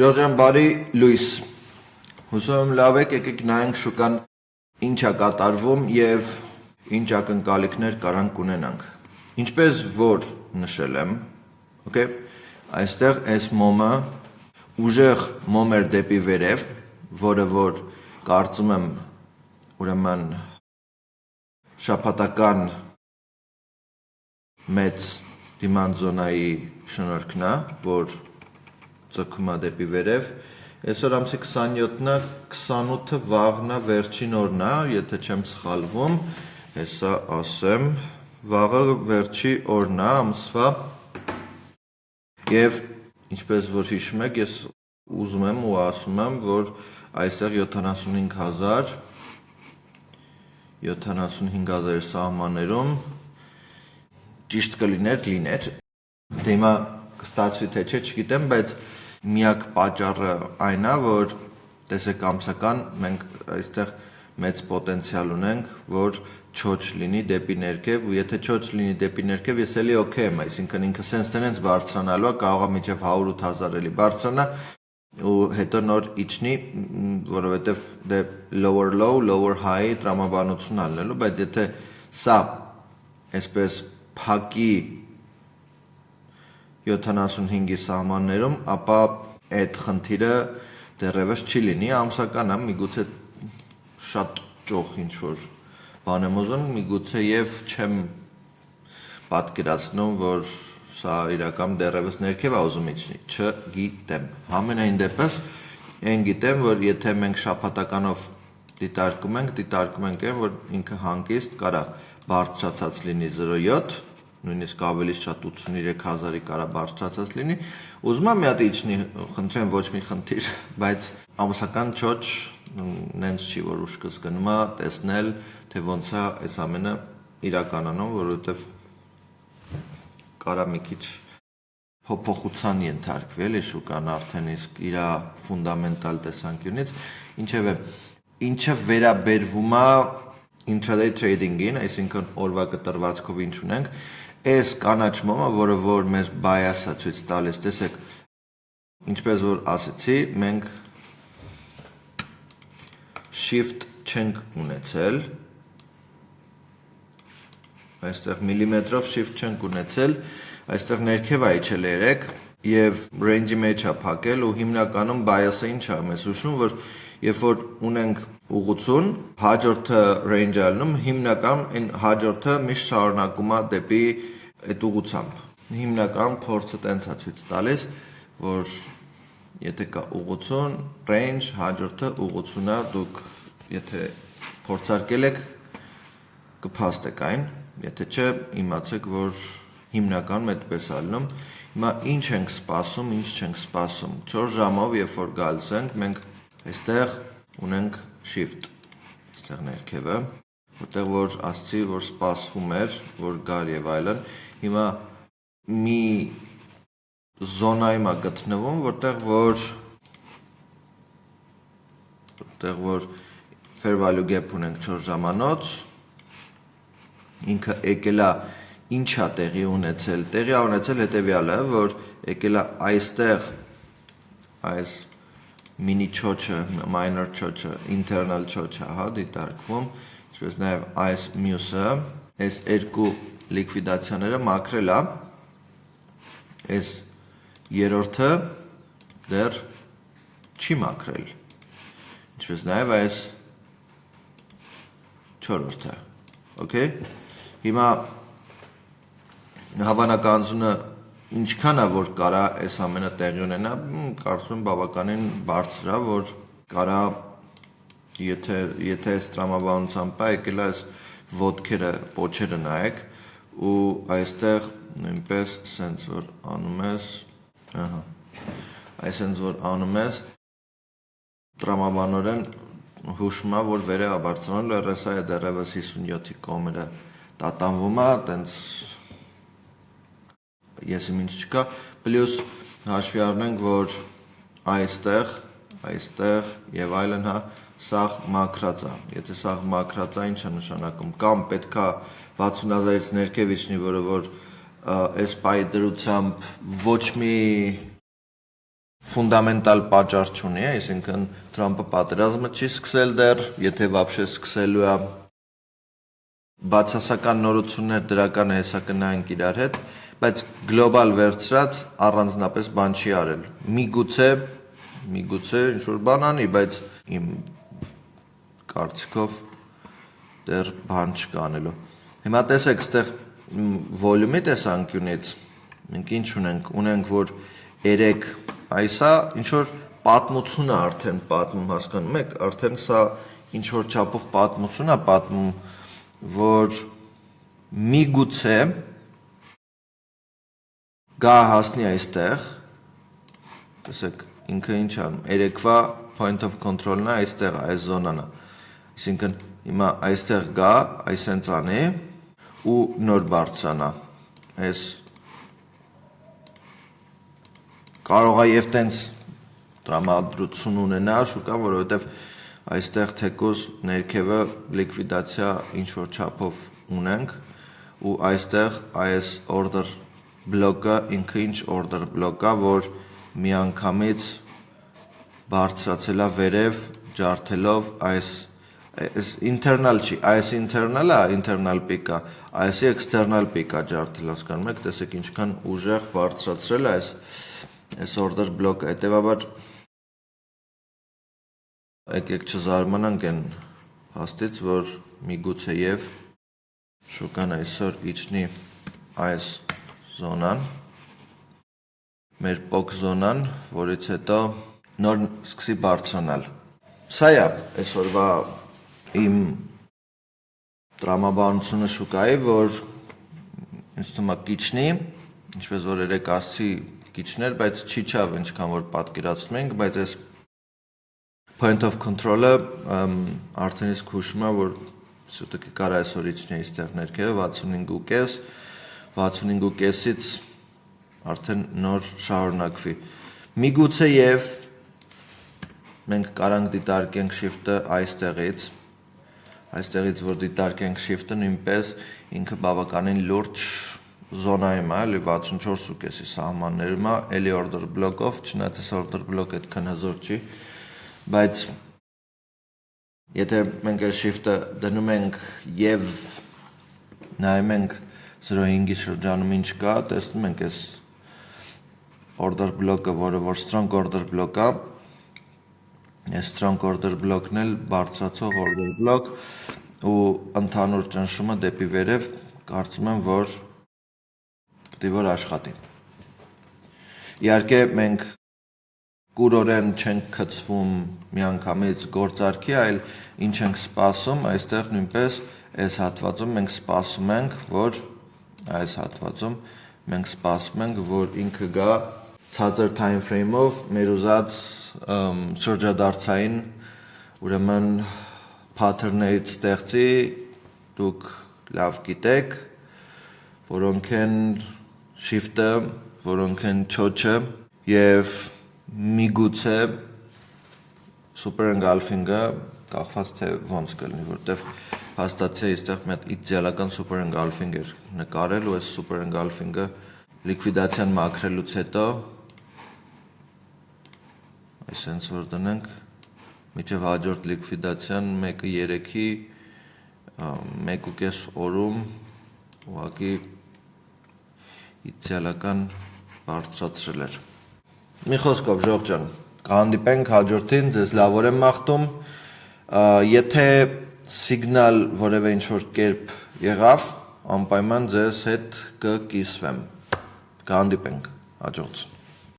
Ժորժան բարի լույս, հուսով եմ լավ եք, եկեք նայենք շուկան ինչ է կատարվում և ինչ ակնկալիքներ կարանք ունենանք։ Ինչպես որ նշել եմ, այստեղ այս մոմը ուժեղ մոմ էր դեպի վերև, որը որ կարծում եմ ուրեմն շաբաթական մեծ դիման զոնայի շնորհքն է, որ ձգում է դեպի վերև, այսօր ամսի 27-ն է, 28-ը վաղն է, վերջին օրն է, եթե չեմ սխալվում, հեսա ասեմ, վաղը վերջի օրն է ամսվա, և ինչպես որ հիշում եք, ես ուզում եմ ու ասում եմ, որ այստեղ 75,000 սահմաններում ճիշտ կլիներ լիներ, դե հիմա կստացվի թե չէ, չգիտեմ, բայց միակ պատճառը այն է, որ տեսեք ամսական մենք այստեղ մեծ պոտենցիալ ունենք, որ չոչ լինի դեպի ներքև, ու եթե չոչ լինի դեպի ներքև, ես էլի օքեյ եմ, այսինքն ինքը սենց բարձրանալու է, կարող է մինչև 108,000 էլի բարձրանա, ու հետո նոր իջնի, որովհետև դե lower low, lower high տրամաբանություն ալնելու, բայց եթե սա այսպես փակի 75-ի սահմաններում, ապա այդ խնդիրը դեռևս չի լինի, ամսական է, միգուցե շատ ճոխ ինչ-որ բան եմ ուզում, միգուցե և չեմ պատկերացնում, որ սա իրական դեռևս ներքև է ուզում իջնի, չգիտեմ, համենայն դեպս, այն գիտեմ, որ եթե մենք շաբաթականով դիտարկում ենք, որ ինքը հանգիստ կարա բարձրացած լինի 0.7, նույնիսկ ավելի շատ 83,000-ի կարա բարձրացած լինի, ուզում եմ մի հատ իջնի, խնդրեմ ոչ մի խնդիր, բայց ամսական չոչ նենց չի, որ ուշքս գնում է տեսնել, թե ոնց է այս ամենը իրականանում, որովհետև կարա մի քիչ փոփոխության ենթարկվի, էլի շուկան արդեն իսկ իր ֆունդամենտալ տեսանկյունից, ինչևէ, ինչը վերաբերվում է intraday trading-ին, այսինքն օրվա կտրվածքով ինչ ունենք, այս կանաչ մոմը, որը որ մեզ bias է ցույց տալիս, տեսեք, ինչպես որ ասեցի, մենք shift չենք ունեցել, այստեղ միլիմետրով shift չենք ունեցել, այստեղ ներքև է իջել 3 և range-ի մեջ է փակել ու հիմնականում bias-ը ինչ է մեզ հուշում, որ երբ որ ունենք ուղղություն, հաջորդը range-ը ալնում, հիմնական այն հաջորդը միշտ շարունակում է դեպի այդ ուղղությամբ։ Հիմնական փորձը տենց է ցույց տալիս, որ եթե կա ուղղություն, range, հաջորդը ուղղություն է, դուք եթե փորձարկել եք, կփաստեք այն, եթե չէ, իմացեք, որ հիմնականում այդպես է ալնում։ Հիմա ինչ ենք սպասում, ինչ չենք սպասում։ 4 ժամով, երբ որ գալիս ենք, մենք այստեղ ունենք shift, այստեղ ներքևը, որտեղ որ ասացի, որ սպասվում էր, որ գար եւ այլն։ Հիմա մի զոնայում է գտնվում, որտեղ որ fair value gap ունենք 4 ժամանոց, ինքը եկել է ինչ է տեղի ունեցել, տեղի է ունեցել հետևյալը, որ եկել է այստեղ այս mini չոչը, minor չոչը, internal չոչը, հա, դիտարկվում, ինչպես նաև այս մյուսը, այս երկու լիկվիդացիաները մաքրել է, այս երրորդը դեռ չի մաքրել, ինչպես նաև այս չորրորդը, okay? Հիմա հավանականությունը ինչքան է, որ կարա այս ամենը տեղի ունենա, կարծում եմ բավականին բարձր է, որ կարա, եթե այս տրամաբանությամբ է, եկել է այս ոտքերը, պոչերը նայեք, ու այստեղ նույնպես սենց որ անում ես, այսենց որ անում ես, տրամաբանորեն հուշում է, որ վերև է բարձրանալու, RSI-ը դեռևս 57-ի կողմերը տատանվում է, տենց եսիմ ինչ չկա, պլյուս հաշվի առնենք, որ այստեղ և այլն, սաղ մաքրած է, եթե սաղ մաքրած է, ինչ է նշանակում, կամ պետք է 60,000-ից ներքև իջնի, որը որ այս պայի դրությամբ ոչ մի ֆունդամենտալ պատճառ չունի, այսինքն Թրամփը պատերազմը չի սկսել դեռ, եթե вообще սկսելու է բացասական նորություններ դրական հեսակնայինք իրար հետ, բայց գլոբալ վերցրած առանձնապես բան չի արել։ Միգուցե ինչ որ բան անի, բայց իմ կարծիքով դեռ բան չկա անելու։ Հիմա տեսեք, այստեղ վոլյումի տեսանկյունից մենք ինչ ունենք, որ 3 այսա ինչ որ պատմություն է արդեն պատմում, հասկանում եք, արդեն սա ինչ որ չափով պատմություն է պատմում, որ միգուցե գա հասնի այստեղ, տեսեք, ինքը ինչ անում, երեկվա point of control-ն է այստեղ, այս զոնան է, այսինքն հիմա այստեղ գա, այս հենց անի ու նոր բարձրանա, այս կարող է և տենց տրամադրություն ունենա շուկան, որովհետև այստեղ թեկուզ ներքևը լիկվիդացիա ինչ-որ չափով ունենք ու այստեղ այս order բլոկը ինքը ինչ order բլոկ է, որ միանգամից բարձրացել է վերև ջարդելով այս internal չի, այս internal-ը, internal peak-ը, այսի external peak-ը ջարդել, հասկանում եք, տեսեք ինչքան ուժեղ բարձրացրել է այս order բլոկը, հետևաբար եկեք չզարմանանք այն հաստից, որ միգուցե և շուկան այսօր իջնի այս զոնան, մեր պոկ զոնան, որից հետո նոր սկսի բարձրանալ։ Սա է այսօրվա իմ տրամաբանությունը շուկայի, որ ինձ թվում է կիչնի, ինչպես որ երեք ասացի կիչներ, բայց չի չավ ինչքան որ պատկերացնում ենք, բայց այս point of control-ը արդեն իսկ հուշում է, որ սուտակի կար այսօր իջնի այստեղ ներքևը 65.5, 65.5-ից արդեն նոր շարունակվի։ Միգուցե և մենք կարանք դիտարկենք shift-ը այստեղից որ դիտարկենք shift-ը նույնպես ինքը բավականին լուրջ զոնայում է, էլի 64.5-ի սահմաններում է, էլի order block-ով, չնայած այս order block այդքան հզոր չի, բայց եթե մենք այս shift-ը դնում ենք և նայում ենք 0.5-ի շրջանում ինչ կա, տեսնում ենք այս order block-ը, որը որ strong order block-ը, այս strong order block-ն էլ բարձրացող order block ու ընդհանուր ճնշումը դեպի վերև կարծում եմ, որ պետք է որ աշխատի։ Իհարկե մենք կուրորեն չենք գցվում միանգամից գործարքի, այլ ինչ ենք սպասում, այստեղ նույնպես այս հատվածում մենք սպասում ենք, որ այս հատվածում մենք սպասում ենք, որ ինքը գա ցածր time frame-ով մեր ուզած շրջադարձային ուրեմն pattern-ներից ստեղծի, դուք լավ գիտեք, որոնք են shift-ը, որոնք են չոչը և միգուցե super engulfing-ը կախված թե ոնց կլինի, որտեվ հաստատի է այստեղ մի հատ իդեալական super engulfing էր նկարել ու այս super engulfing-ը լիկվիդացիան մաքրելուց հետո այսենց որ դնենք միջև հաջորդ լիկվիդացիան 1.3-ի 1.5 օրում ուղղակի իդեալական բարձրացրել էր։ Մի խոսքով ժողովուրդ ջան, կհանդիպենք հաջորդին, ձեզ լավոր եմ մաղթում, եթե սիգնալ որևէ ինչ-որ կերպ եղավ, անպայման ձեզ հետ կկիսվեմ, կհանդիպենք հաջորդին։